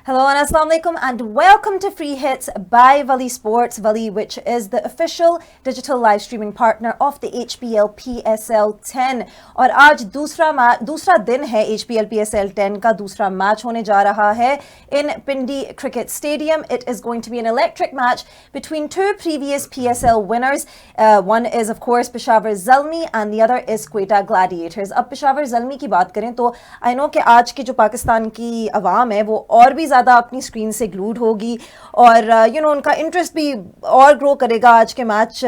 Hello and assalamu alaikum and welcome to Free Hits by Wali Sports. Wali, which is the official digital live streaming partner of the HPL PSL 10. और आज दूसरा दिन है HPL PSL 10 का दूसरा match होने जा रहा है in Pindi Cricket Stadium. It is going to be an electric match between two previous PSL winners. One is of course Peshawar Zalmi and the other is Quetta Gladiators. अब Peshawar Zalmi की बात करें तो I know कि आज की जो पाकिस्तान की अवाम है वो और भी ज़्यादा अपनी स्क्रीन से ग्लूड होगी और उनका इंटरेस्ट भी और ग्रो करेगा आज के मैच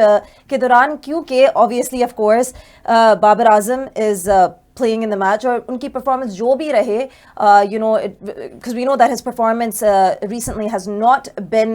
के दौरान क्योंकि obviously of course Babar Azam is playing in the match और उनकी performance जो भी रहे because we know that his performance recently has not been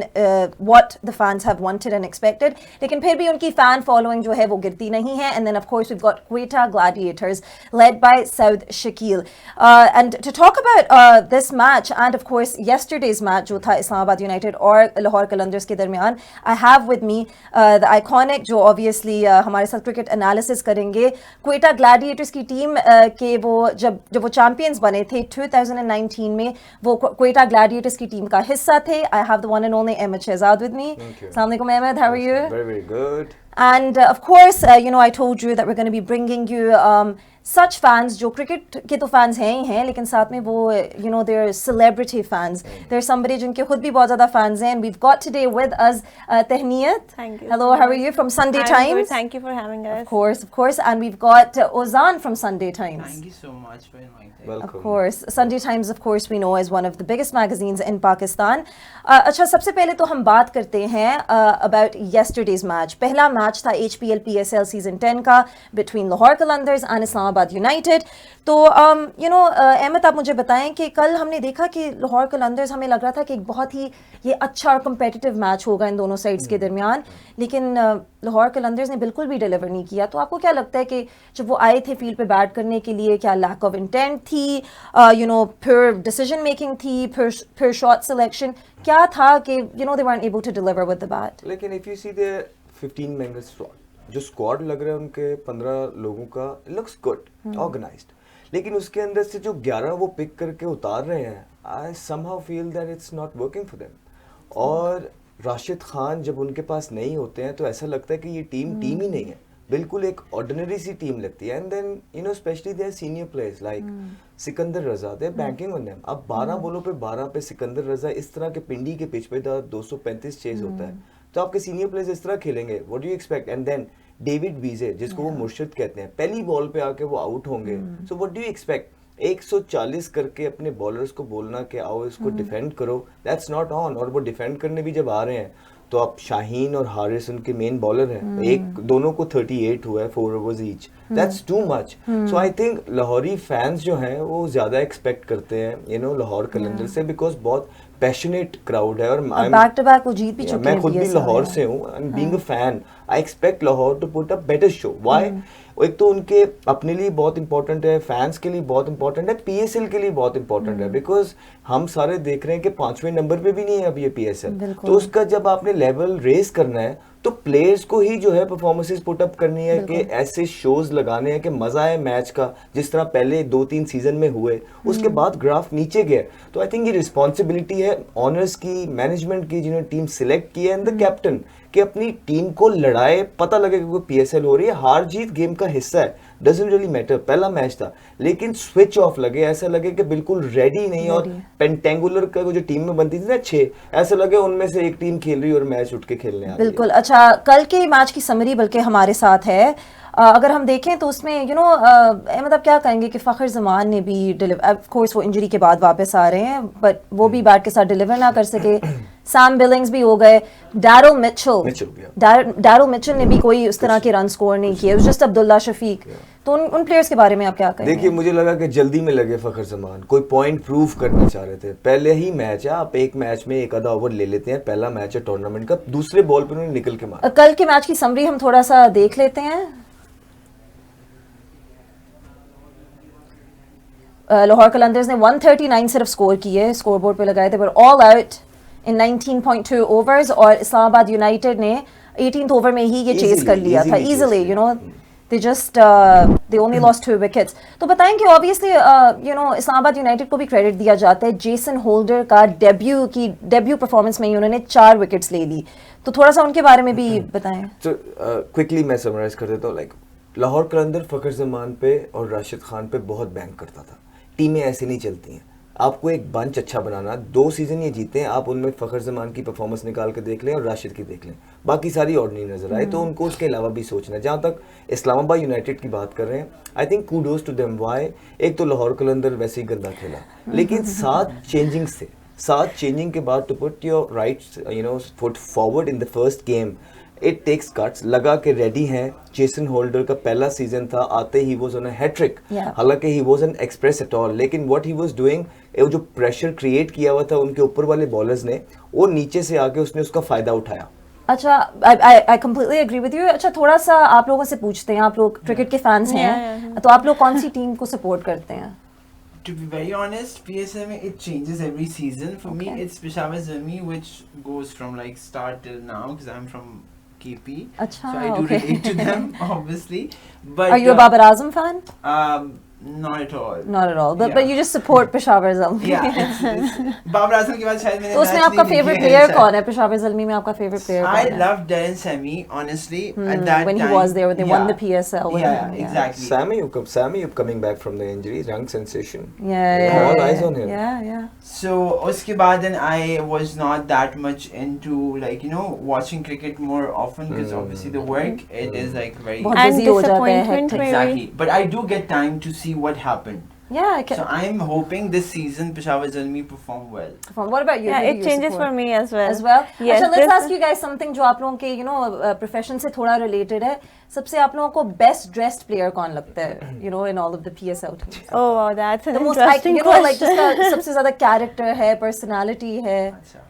what the fans have wanted and expected लेकिन फिर भी उनकी fan following जो है वो गिरती नहीं है and then of course we've got Quetta Gladiators led by Saud Shakil and to talk about this match and of course yesterday's match जो था Islamabad United और Lahore Qalandars के दरमियान I have with me the iconic जो obviously हमारे साथ cricket analysis करेंगे Quetta Gladiators की टीम कि वो जब वो चैंपियंस बने थे 2019 में वो क्वेटा ग्लैडिएटर्स की टीम का हिस्सा थे. I have the one and only Ahmed Shehzad with me. Assalamu alaikum Ahmed, how are you? Very, very good. And of course, I told you that we're going to be bringing you such fans जो cricket के तो fans हैं ही हैं लेकिन साथ में वो they're celebrity fans. There's somebody जिनके खुद भी बहुत ज़्यादा fans हैं. We've got today with us Tehniyat. Thank you. Hello, how are you from Sunday Times? Good. Thank you for having us. Of course. And we've got Ozan from Sunday Times. Thank you so much for inviting. Welcome. Of course. Sunday Times, of course, we know is one of the biggest magazines in Pakistan. अच्छा सबसे पहले तो हम बात करते हैं about yesterday's match. पहला match था HPL PSL season 10 का between Lahore Qalandars and Islamabad United. तो अहमद आप मुझे बताएं कि कल हमने देखा कि लाहौर कलंदर्स हमें लग रहा था कि एक बहुत ही ये अच्छा और कम्पिटिटिव मैच होगा इन दोनों साइड्स के दरमियान लेकिन लाहौर कलंदर्स ने बिल्कुल भी डिलीवर नहीं किया. तो आपको क्या लगता है कि जब वो आए थे फील्ड पे बैट करने के लिए क्या लैक ऑफ इंटेंट थी फिर डिसीजन मेकिंग थी फिर शॉट सिलेक्शन क्या था कि they weren't able to deliver with the bat? लेकिन if you see the 15 member squad जो स्क्वाड लग रहा है उनके 15 लोगों का looks good organized लेकिन उसके अंदर से जो 11 वो पिक करके उतार रहे हैं I somehow feel that it's not working for them. और राशिद खान जब उनके पास नहीं होते हैं तो ऐसा लगता है कि ये टीम ही नहीं है बिल्कुल एक ऑर्डिनरी सी टीम लगती है. And then specially their senior players like Sikandar Raza they banking on them. अब 12 बॉलों पे 12 पे सिकंदर रज़ा इस तरह के पिंडी के पिच पे 235 चेज होता है तो आपके सीनियर प्लेयर्स इस तरह खेलेंगे what do you expect. And then David बीजे जिसको वो मुर्शिद कहते हैं पहली बॉल पे आके वो आउट होंगे so what do you expect 140 करके अपने बॉलर्स को बोलना कि आओ इसको डिफेंड करो दैट्स नॉट ऑन. और वो डिफेंड करने भी जब आ रहे हैं तो अब शाहीन और हारिस उनके मेन बॉलर हैं दोनों को 38 हुआ है 4 overs each that's too much. So I think Lahori fans जो हैं वो ज्यादा एक्सपेक्ट करते हैं लाहौर कलंदर से बिकॉज बहुत पैशनेट क्राउड है और बैक टू बैक वो जीत भी चुके हैं. मैं खुद भी लाहौर से हूँ and being a fan I expect Lahore to put a better show. Why एक तो उनके अपने लिए बहुत इंपॉर्टेंट है फैंस के लिए बहुत इंपॉर्टेंट है PSL के लिए बहुत इंपॉर्टेंट है बिकॉज हम सारे देख रहे हैं कि 5वें नंबर पे भी नहीं है अब ये PSL तो उसका जब आपने लेवल रेस करना है तो प्लेयर्स को ही जो है परफॉर्मेंसेस पुट अप करनी है कि ऐसे शोज लगाने हैं कि मजा आए मैच का जिस तरह पहले 2-3 सीजन में हुए उसके बाद ग्राफ नीचे गया. तो आई थिंक ये रिस्पॉन्सिबिलिटी है ऑनर्स की मैनेजमेंट की जिन्होंने टीम सिलेक्ट की है एंड द कैप्टन कि अपनी टीम को लड़ाए पता लगे कि कोई PSL हो रही है हार जीत गेम का हिस्सा है डजंट रियली मैटर. पहला मैच था लेकिन स्विच ऑफ लगे ऐसा लगे कि बिल्कुल रेडी नहीं और पेंटेंगुलर का जो टीम में बनती थी ना 6 ऐसा लगे उनमें से एक टीम खेल रही और मैच उठ के खेलने आ रही है. बिल्कुल. अच्छा कल के मैच की समरी बल्कि हमारे साथ है अगर हम देखें तो उसमें अहमद आप क्या कहेंगे कि फ़खर जमान ने भी डिलीवर ऑफ कोर्स वो इंजरी के बाद वापस आ रहे हैं बट वो भी बैट के साथ डिलीवर ना कर सके. सैम बिलिंग्स भी हो गए. डैरल मिचेल ने भी कोई उस तरह के रन स्कोर नहीं किए. जस्ट अब्दुल्ला शफीक. तो उन प्लेयर्स के बारे में आप क्या कहेंगे? देखिए मुझे लगा कि जल्दी में लगे फ़खर जमान कोई पॉइंट प्रूव करना चाह रहे थे. पहले ही मैच है आप एक मैच में एक आधा ओवर ले लेते हैं पहला मैच है टूर्नामेंट का दूसरे बॉल पे उन्होंने निकल के मारा. कल के मैच की समरी हम थोड़ा सा देख लेते हैं. लाहौर कलंदर्स ने 139 सिर्फ स्कोर किए स्कोर बोर्ड पे लगाए थे पर ऑल आउट इन 19.2 ओवर्स और इस्लामाबाद यूनाइटेड ने 18th ओवर में ही ये चेस कर लिया था easily. they just they only lost 2 wickets. तो बताएं कि obviously you know Islamabad United को भी क्रेडिट दिया जाता है, जेसन होल्डर का डेब्यू परफॉर्मेंस में ही उन्होंने 4 विकेट्स ले ली, तो थोड़ा सा उनके बारे में भी बताएं. तो क्विकली मैं समराइज कर देता हूँ. लाइक लाहौर कलंदर फ़खर जमान पे और राशिद खान पे बहुत बैंक करता था. टीमें ऐसी नहीं चलती हैं. आपको एक बंच अच्छा बनाना, 2 सीजन ये जीते हैं आप, उनमें फ़खर जमान की परफॉर्मेंस निकाल के देख लें और राशिद की देख लें, बाकी सारी ऑर्डिनरी नजर आए, तो उनको उसके अलावा भी सोचना है. जहाँ तक इस्लामाबाद यूनाइटेड की बात कर रहे हैं, I think kudos to them. Why? एक तो लाहौर कलंदर वैसे ही गंदा खेला, लेकिन 7 चेंजिंग के बाद to put your right foot forward in the first game, it takes guts. लगा के रेडी हैं. जेसन होल्डर का पहला सीजन था, आते ही वाज ऑन अ हैट्रिक. हालांकि he was an express at all, लेकिन व्हाट ही वाज डूइंग, वो जो प्रेशर क्रिएट किया हुआ था उनके ऊपर वाले बॉलर्स ने, वो नीचे से आके उसने उसका फायदा उठाया. अच्छा, I completely agree with you. अच्छा, थोड़ा सा आप लोगों से पूछते हैं, आप लोग क्रिकेट के फैंस हैं, तो आप लोग कौन सी टीम को सपोर्ट करते हैं? To be very honest, PSL it changes every season. For me, it's Peshawar Zalmi, which goes from like start till now because I'm from KP. Achha, so I do relate to them, obviously. But Are you a Babar Azam fan? Not at all. Not at all. But you just support Peshawar Zalmi. Yeah. Babar Azam के बाद शायद मैंने तो उसमें आपका favourite player कौन है? Peshawar Zalmi में आपका फेवरेट प्लेयर कौन है? I love Darren Sammy, honestly. At that when time, he was there, when they won the PSL. Exactly. Sammy coming back from the injury, young sensation. Yeah. All eyes on him. Yeah. So उसके बाद then I was not that much into like watching cricket more often because obviously the work it is like very बहुत busy हो जाता है, disappointment hectic. exactly. But I do get time to see what happened. Yeah, So I'm hoping this season Peshawar Zalmi perform well. What about you? Yeah, Who do it you changes support? for me as well. As well? Yes, अच्छा, let's this- ask you guys something जो आप लोगों के profession से थोड़ा related है. सबसे आप लोगों को best dressed player कौन लगता है? In all of the PSL teams. Oh wow, that's an The most interesting like question. जिसका सबसे ज़्यादा character है, personality है. Achha.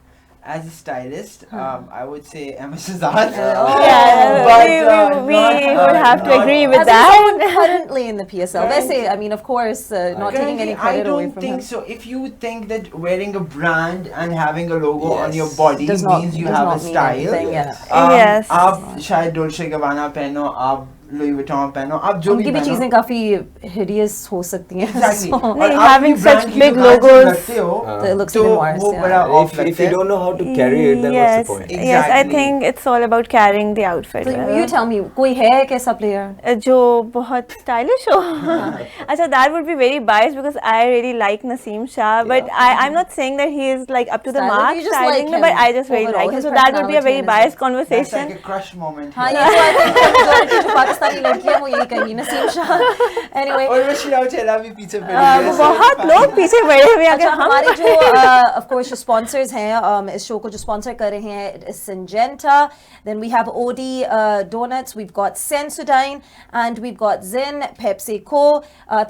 As a stylist, I would say MS Shahzad. Yeah, But, we would have to not- agree with As that. someone currently in the PSL, वैसे I mean of course not taking any Currently, I credit away don't from think him. so. If you think that wearing a brand and having a logo on your Yes. body Does not- means you does have a not mean style, anything, yeah. Yes. आप शायद Dolce Gabbana पहनो, आप Louis Vuitton पहनो, आप जो भी उनकी भी पहनो. चीजें काफी hideous हो सकती हैं. Exactly. So, और नहीं, आप having भी such brand की big दुकान से logos, रखते हो, so it looks तो even worse. वो Yeah. बड़ा off If लगता you है. don't know how to carry it, then what's the point? Yes, I Exactly. think it's all about carrying the outfit. So well. you tell me, कोई है कैसा player? जो बहुत stylish हो. अच्छा, that would be very biased because I really like Naseem Shah, but I'm not saying that he is like up to the Stylish, mark you just like styling, him but I just really overall, like him. his So that would be a very personality biased That's conversation. like a crush moment. हाँ, here. ये तो I think majority जो पाकिस्तानी लड़की है वो यही कहेगी, Naseem Shah. Anyway, और रशीदा चेला भी पीछे पड़ी वो है. बहुत लोग पीछे पड़े हुए हैं. अच्छा, अगर हम हमारे जो of course जो sponsors हैं इस शो को जो sponsor कर रहे हैं is Syngenta, then we have OD Donuts, we've got Sensodyne, and we've got Zin, PepsiCo.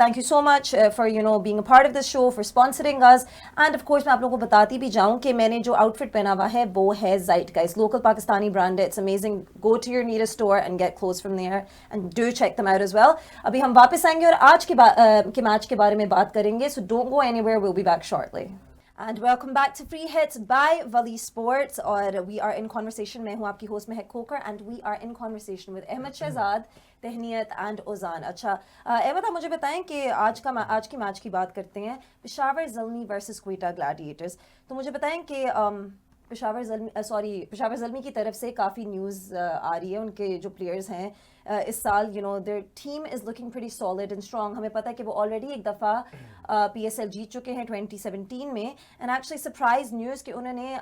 Thank you so much for being a part of this show, for sponsoring us, and of course मैं आप लोगों को बताती भी जाऊँ कि मैंने जो outfit पहना हुआ है वो है Zeitgeist, local Pakistani brand है. It's amazing. Go to your nearest store and get clothes from there, and do check them out as well. अभी हम वापस आएंगे और आज के मैच के बारे में बात करेंगे. So don't go anywhere. We'll be back shortly. And welcome back to Free Hits by Vali Sports. और we are in conversation. मैं हूँ आपकी host Mahak Khokhar, and we are in conversation with Ahmad Shahzad, तहनीत and ओजान. अच्छा अहमद, आप मुझे बताएं कि आज की मैच की बात करते हैं. Peshawar Zalmi versus Quetta Gladiators. तो मुझे बताएं कि पेशावर ज़ल्मी की तरफ से काफ़ी न्यूज़ आ रही है. उनके जो प्लेयर्स हैं इस साल their team is looking pretty solid and strong. हमें पता है कि वो ऑलरेडी एक दफ़ा PSL जीत चुके हैं 2017 में. एंड एक्चुअली सरप्राइज न्यूज़ कि उन्होंने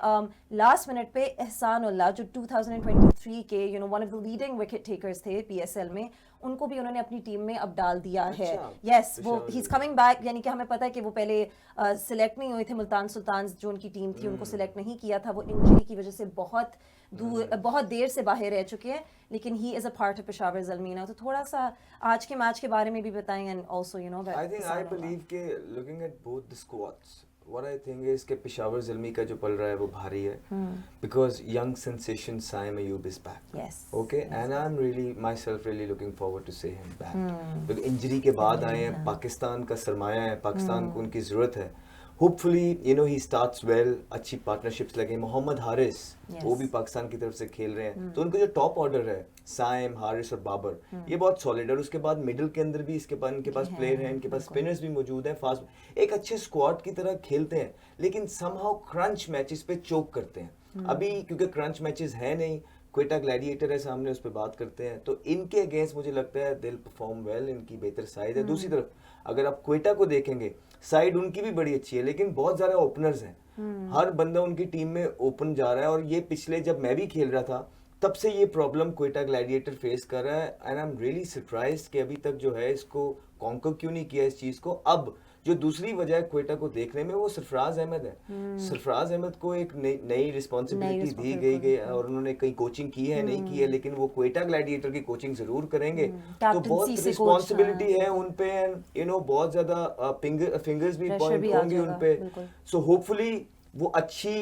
लास्ट मिनट पे एहसान उल्लाह जो 2023 के one of the leading wicket takers थे PSL में, उनको भी उन्होंने अपनी टीम में अब डाल दिया है. यस, वो ही इज़ कमिंग बैक. यानी कि हमें पता है कि वो पहले सिलेक्ट नहीं हुए थे. मुल्तान सुल्तान जो उनकी टीम थी उनको सिलेक्ट नहीं किया था. वो इंजरी की वजह से बहुत देर से बाहर रह चुके हैं, लेकिन he is a part of Peshawar Zalmi now. तो थोड़ा सा आज के मैच के बारे में भी बताएं. एंड ऑल्सो I believe के looking at both the squads, what I think is कि पेशावर ज़ल्मी का जो पल रहा है वो भारी है, because young sensation Saim Ayub is back. Yes. Okay, and I'm myself really looking forward to see him back. क्योंकि इंजरी के बाद आए हैं, पाकिस्तान का सरमाया है, पाकिस्तान को उनकी ज़रूरत है. Hopefully you know he starts well, अच्छी पार्टनरशिप्स लगे। मोहम्मद हारिस Yes. वो भी पाकिस्तान की तरफ से खेल रहे हैं, तो उनको जो टॉप ऑर्डर है साइम, हारिस और बाबर, ये बहुत सॉलिड है। और उसके बाद मिडिल के अंदर भी इनके पास प्लेयर हैं, इनके पास स्पिनर्स भी मौजूद हैं, फास्ट, एक अच्छे स्क्वाड की तरह खेलते हैं, लेकिन समहाउ क्रंच मैचेस पे चोक करते हैं। अभी क्योंकि क्रंच मैचेस है नहीं, क्वेटा ग्लैडिएटर है सामने, उस पर बात करते हैं, तो इनके अगेंस्ट मुझे लगता है दिल परफॉर्म वेल, इनकी बेहतर साइड है। दूसरी तरफ अगर आप क्वेटा को देखेंगे, साइड उनकी भी बड़ी अच्छी है, लेकिन बहुत ज्यादा ओपनर्स हैं, हर बंदा उनकी टीम में ओपन जा रहा है। और ये पिछले जब मैं भी खेल रहा था तब से ये प्रॉब्लम क्वेटा ग्लैडिएटर फेस कर रहा है, and I am really surprised कि अभी तक जो है इसको कॉन्कर क्यों नहीं किया इस चीज को। अब जो दूसरी वजह है क्वेटा को देखने में, वो सरफराज अहमद है। सरफराज अहमद को एक नई रिस्पॉन्सिबिलिटी दी गई है, और उन्होंने कहीं कोचिंग की है नहीं की है, लेकिन वो क्वेटा ग्लैडिएटर की कोचिंग जरूर करेंगे। तो बहुत रिस्पॉन्सिबिलिटी है उन पे, एंड यू नो बहुत ज्यादा फिंगर्स भी पॉइंट होंगे उन पे। सो होपफुली वो अच्छी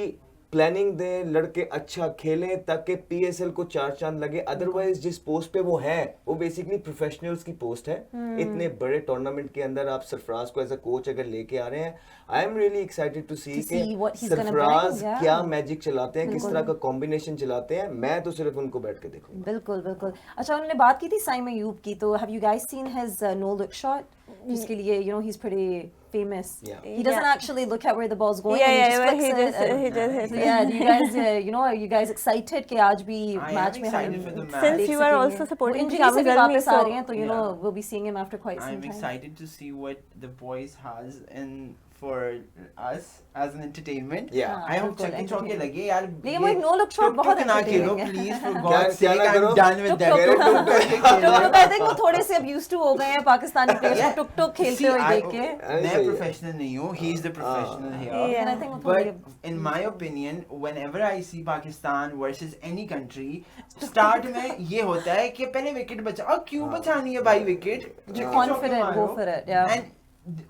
प्लानिंग दें, लड़के अच्छा खेलें ताकि पीएसएल को चार चांद लगे। अदरवाइज जिस पोस्ट पे वो है, वो बेसिकली प्रोफेशनल्स की पोस्ट है। इतने बड़े टूर्नामेंट के अंदर आप सरफराज को एज अ कोच अगर लेके आ रहे हैं, I am really excited to see कि सरफराज क्या मैजिक चलाते हैं, किस तरह का कॉम्बिनेशन चलाते हैं। मैं तो सिर्फ उनको बैठ के देखूंगा। बिल्कुल बिल्कुल। अच्छा, उन्होंने बात की थी साइम अयूब की, तो have you guys seen his no look shot, जिसके लिए you know he is pretty famous. Yeah. He doesn't actually look at where the ball's going. Yeah, and yeah, he just flicks it. So yeah, do you guys, you know, are you guys excited कि आज भी I match am में हम excited for the match. Since you are देख also सकेंगे? supporting वो injury Shahbaz से भी Almi, वापस आ so- रहे हैं, तो you know Yeah. we'll be seeing him after quite some I'm time. excited to see what the boys has in for us as an entertainment. Yeah. I hope बिल्कुल, चक्के चौके entertainment। लगे यार। लेकिन वो एक no look shot बहुत ना entertaining खेलो है। please for क्या- God's क्या sake, ना I'm करो? done with that. टुक- टुक- टुक- टुक-टुक, I think वो थोड़े से अब used to हो गए हैं पाकिस्तानी players को टुक टुक खेलते हुए देख के। मैं professional नहीं हूँ, he is the professional here. Yeah. And I think वो थोड़ी But in my opinion, whenever I see Pakistan versus any country, start में ये होता है कि पहले विकेट बचा, और क्यों बचानी है भाई wicket? confident, go for it, yeah. And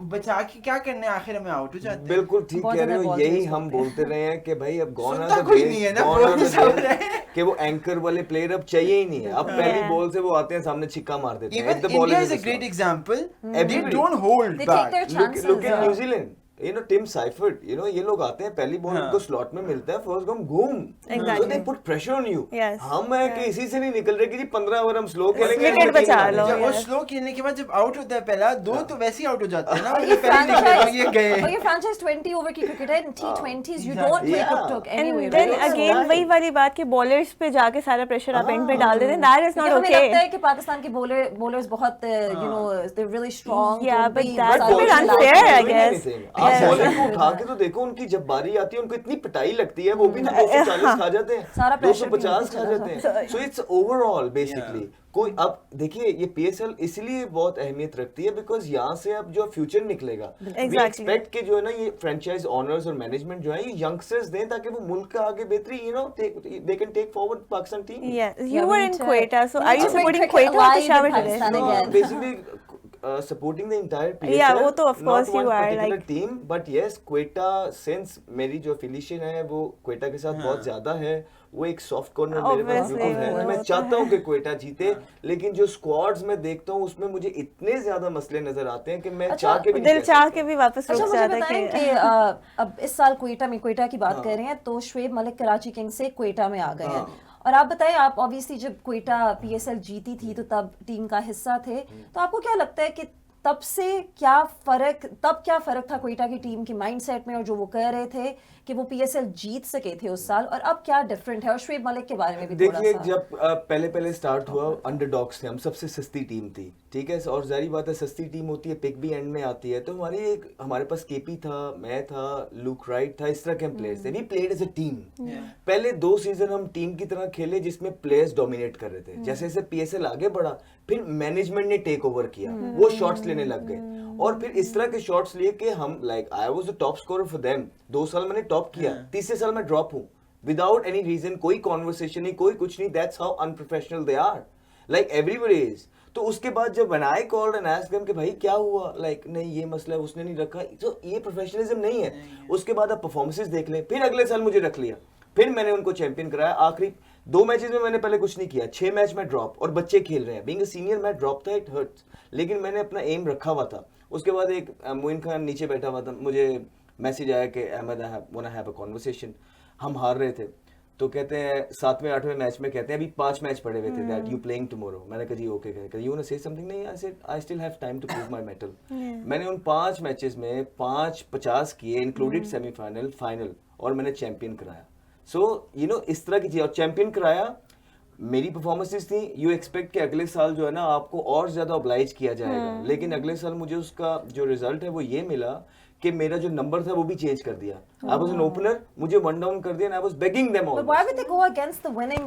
बचा के क्या करने, आखिर में आउट हो जाते हैं। बिल्कुल ठीक बहुत कह रहे ज्यादा हो, ball यही chase हम होते बोलते रहे हैं कि भाई अब गॉन सुनता कोई नहीं है ना, बोल सब रहे हैं। कि वो एंकर वाले प्लेयर अब चाहिए ही नहीं है। अब पहली Yeah. बॉल से वो आते हैं सामने छिक्का मार देते हैं। Even If the ball India is is a in the great slot. example. They Everybody. don't hold They take back. their chances. Look at New Zealand. You know, Tim Seifert, you know, ये लोग आते हैं, पहली ball हाँ. उनको slot में मिलता है, फर्स्ट गम घूम, Exactly. so they put pressure on you. Yes. हम है कि Yeah. इसी से नहीं निकल रहे कि जी 15 ओवर हम स्लो खेलेंगे, Wicket हमें तीन बचा मारने लो। हैं। जब वो yes. स्लो खेलने के बाद जब आउट होता है पहला दो, तो वैसे ही आउट हो जाते हैं ना। और ये ये पहले निकले और franchise, ये गए। और ये franchise 20 over की cricket है, in T20s you don't play Yeah. Tuk-tuk anyway, And then right? again right. वही वाली बात कि bowlers पे जाके सारा pressure आप end पे डाल देते हैं, that is क्योंकि not हमें लगता है okay. कि पाकिस्तान के bowlers बहुत you know they're really strong, Yeah, तो but उनकी that's सारी a bit bowling unfair, I life- guess. आप Yes. बॉलिंग को उठा के तो देखो, उनकी जब बारी आती है उनको इतनी पिटाई लगती है, वो भी तो 240 खा जाते हैं, सारा pressure भी 250 उनके खा चला जाते हैं। सो इट्स ओवरऑल बेसिकली कोई, अब देखिए ये पीएसएल इसलिए बहुत अहमियत रखती है बिकॉज यहाँ से अब जो फ्यूचर निकलेगा, वी Exactly. एक्सपेक्ट के जो है ना ये फ्रेंचाइज ओनर्स और मैनेजमेंट जो है ये यंगस्टर्स दें ताकि वो मुल्क का आगे बेहतरी, you know, they can take forward Pakistan team. Yes, Yeah, you we were need in to- Quetta, so we are need you to bring supporting cricket Quetta or alive in Peshawar Pakistan today? again. Basically supporting the entire PSL. Yeah, वो तो of course not one you are, particular like- team, but yes, Quetta, since मेरी जो affiliation है वो क्वेटा के साथ बहुत ज्यादा है, वो एक सॉफ्ट कॉर्नर मेरे पास Obviously, बिल्कुल है। वो मैं तो चाहता हूँ कि क्वेटा जीते, लेकिन जो स्क्वाड्स मैं देखता हूँ उसमें मुझे इतने ज्यादा मसले नजर आते हैं कि मैं अच्छा, चाह के भी दिल नहीं कह चाह सकता। के भी वापस अच्छा रुक मुझे जाता बताएं कि कि अब इस साल क्वेटा की बात कर रहे हैं, तो शुएब मलिक कराची किंग्स से क्वेटा में आ गए हैं, और आप बताएं, आप ऑब्वियसली जब क्वेटा पीएसएल जीती थी तो तब टीम का हिस्सा थे, तो आपको क्या लगता है कि तब से क्या फर्क था क्वेटा की टीम के माइंडसेट में, और जो वो कह रहे थे कि वो पीएसएल जीत सके थे उस साल, और अब क्या डिफरेंट है? और शुएब मलिक के बारे में भी थोड़ा देखिए सा। जब पहले स्टार्ट हुआ, अंडरडॉग्स थे हम, सबसे सस्ती टीम थी, ठीक है, और जारी बात है सस्ती टीम होती है, पिक भी एंड में आती है, तो हमारे पास केपी था, मैं था, लूक राइट था, इस तरह के हम प्लेयर्स थे, we played as a team. पहले 2 सीजन हम टीम की तरह खेले जिसमें प्लेयर्स डोमिनेट कर रहे थे। जैसे जैसे पीएसएल आगे बढ़ा, फिर मैनेजमेंट ने टेक ओवर किया, वो शॉट्स लेने लग गए, और फिर इस तरह के शॉट्स लिए कि हम I was the top scorer for them, 2 साल मैंने टॉप किया, तीसरे साल मैं ड्रॉप हूँ विदाउट एनी रीजन, कोई कॉन्वर्सेशन नहीं, कोई कुछ नहीं, that's how unprofessional they are, like everybody is. तो उसके बाद जब when I called and asked them कि भाई क्या हुआ, लाइक नहीं ये मसला है, उसने नहीं रखा, तो ये प्रोफेशनलिज्म नहीं है। उसके बाद आप परफॉर्मेंसेस देख लें, फिर अगले साल मुझे रख लिया, फिर मैंने उनको चैंपियन कराया। आखिरी 2 मैचेस में मैंने पहले कुछ नहीं किया, 6 मैच में ड्रॉप, और बच्चे खेल रहे हैं, बीइंग अ सीनियर मैं ड्रॉप था, इट हर्ट्स, लेकिन मैंने अपना एम रखा हुआ था। उसके बाद एक मोइन खान नीचे बैठा हुआ था, मुझे मैसेज आया कि Ahmed I want to have a conversation. हम हार रहे थे तो कहते हैं 7वें 8वें मैच में कहते हैं अभी 5 मैच पड़े हुए थे दैट यू प्लेइंग टुमारो। मैंने कहा जी okay, you want to say something? नहीं, I said I still have time to prove my mettle. मैंने उन 5 मैचेस में 5 50 किए इंक्लूडेड सेमीफाइनल, फाइनल, और मैंने चैंपियन कराया। सो यू नो इस तरह की चीज, और चैंपियन कराया, मेरी परफॉर्मेंसेस थी। यू एक्सपेक्ट कि अगले साल जो है ना आपको और ज्यादा ऑब्लाइज किया जाएगा, लेकिन अगले साल मुझे उसका जो रिजल्ट है वो ये मिला कि मेरा जो नंबर था वो भी चेंज कर दिया। आई वाज एन ओपनर, मुझे वन डाउन कर दिया and I was begging them all. But why would they go against the winning,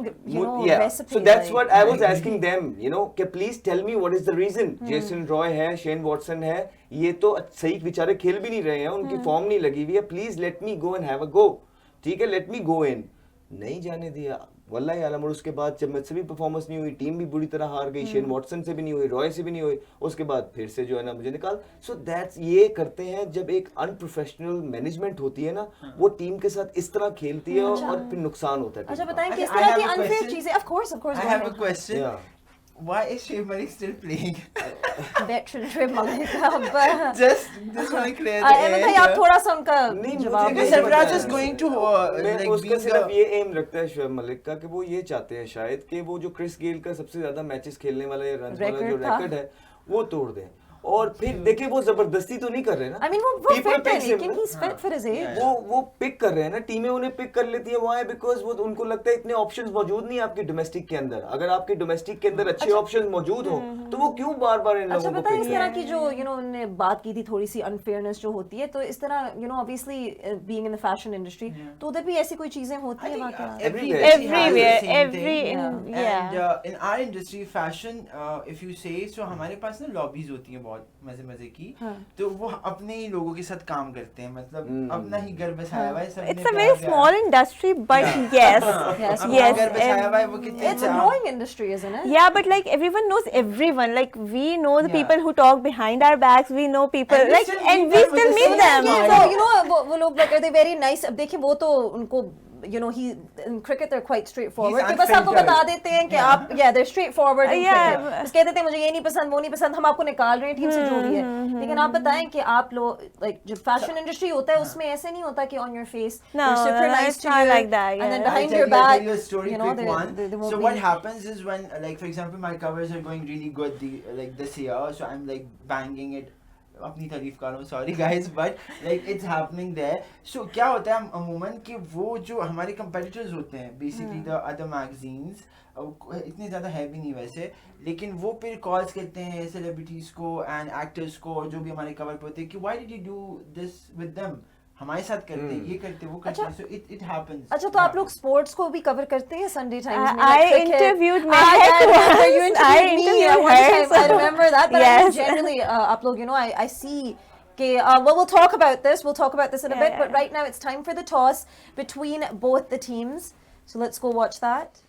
recipe? So that's like? what I was asking them, you know, कि please tell me what is the reason. Jason Roy है, Shane Watson है, ये तो सही बेचारे खेल भी नहीं रहे हैं, उनकी फॉर्म नहीं लगी हुई है। Please let me go and have a go, ठीक है, लेट मी गो इन। नहीं जाने दिया वल्लाही आलम। और उसके बाद जब मुझसे भी परफॉर्मेंस नहीं हुई, टीम भी बुरी तरह हार गई, शेन वॉटसन से भी नहीं हुई, रॉय से भी नहीं हुई, उसके बाद फिर से जो है ना मुझे निकाल। सो दैट्स, ये करते हैं जब एक अनप्रोफेशनल मैनेजमेंट होती है ना, वो टीम के साथ इस तरह खेलती है और फिर नुकसान होता है। अच्छा बताएं किस I तरह have की a अनफेयर question. चीजें? Of course, I go have a ahead. question. Yeah. Why is Shiv Malik still playing? Veteran Shiv Malik. अब just want to clear the Ahmed air भाई आप here. थोड़ा सा उनका नहीं, जवाब मुझे Because दीजिए। Sarfraz पता is है। going to मैं like उसका being सिर्फ the ये एम रखता है शोएब मलिक का कि वो ये चाहते हैं शायद कि वो जो क्रिस गेल का सबसे ज्यादा मैचेस खेलने वाला या रन वाला जो Record था। रिकॉर्ड है वो तोड़ दें। और फिर देखिए वो जबरदस्ती तो नहीं कर रहे ना। I mean वो People fit है picks him, लेकिन ना। he's fit for his age. वो पिक कर रहे हैं ना, टीमें उन्हें पिक कर लेती है। व्हाई? बिकॉज वो उनको लगता है इतने ऑप्शंस मौजूद नहीं है आपके डोमेस्टिक के अंदर। अगर आपके डोमेस्टिक के अंदर अच्छे ऑप्शंस मौजूद हो तो वो क्यों बार बार इन अच्छा लोगों को बताएं पिक इस तरह करें? की जो उन्होंने बात की थी थोड़ी सी अनफेयरनेस जो होती है, तो इस तरह obviously being in the fashion industry तो उधर भी ऐसी कोई चीजें होती I है think वाकई? every Everywhere. industry has the Everywhere, same every thing. in- And yeah. in our industry, fashion, if you say so, हमारे पास ना lobbies होती हैं बहुत मजे की, तो वो अपने ही लोगों के साथ काम करते हैं, मतलब अपना ही घर बसाया हुआ है, सबने It's a प्यार very दिया। small industry, but yes, Yes, अपना yes. घर बसाया हुआ है, वो कितने It's a growing industry, isn't it? Yeah, but like everyone knows everyone. Like we know the Yeah. people who talk behind our backs. We know people And we like, still and meet we them with still the meet same them. smile. So वो लोग like are they very nice? अब देखिए वो तो उनको he in cricket they're quite straightforward. He's कि बस आपको unfiltered. बता देते हैं कि आप they're straightforward in Yeah. cricket. बस कह देते हैं मुझे ये नहीं पसंद वो नहीं पसंद, हम आपको निकाल रहे हैं टीम से जो भी है। लेकिन आप बताएं कि आप लोग like जो फैशन इंडस्ट्री होता है उसमें ऐसे नहीं होता कि on your face No, they're super no, nice it's to not you like that, and then yeah. behind I'll your tell back you a story, quick one. they won't So be- what happens is when, like for example, my covers are going really good this year, so I'm like banging it. अपनी तारीफ कर रहा हूँ, sorry guys, but like it's happening there. So क्या होता है अमूमन कि वो जो हमारे competitors होते हैं, basically the other magazines, इतने ज़्यादा है भी नहीं वैसे, लेकिन वो फिर calls करते हैं celebrities को and actors को और जो भी हमारे cover पे होते हैं कि why did you do this with them? हमारे साथ करते ये करते वो करते, अच्छा। so it happens. अच्छा तो आप लोग स्पोर्ट्स को भी कवर करते हैं संडे टाइम्स में? I like cricket? interviewed I Mehak remember you once. I interviewed me interviewed one her, time. I so- remember that, but I mean, Yes. generally आप लोग I see well, we'll talk about this. We'll talk about this in a Yeah, bit, but yeah. right now it's time for the toss between both the teams. So let's go watch that.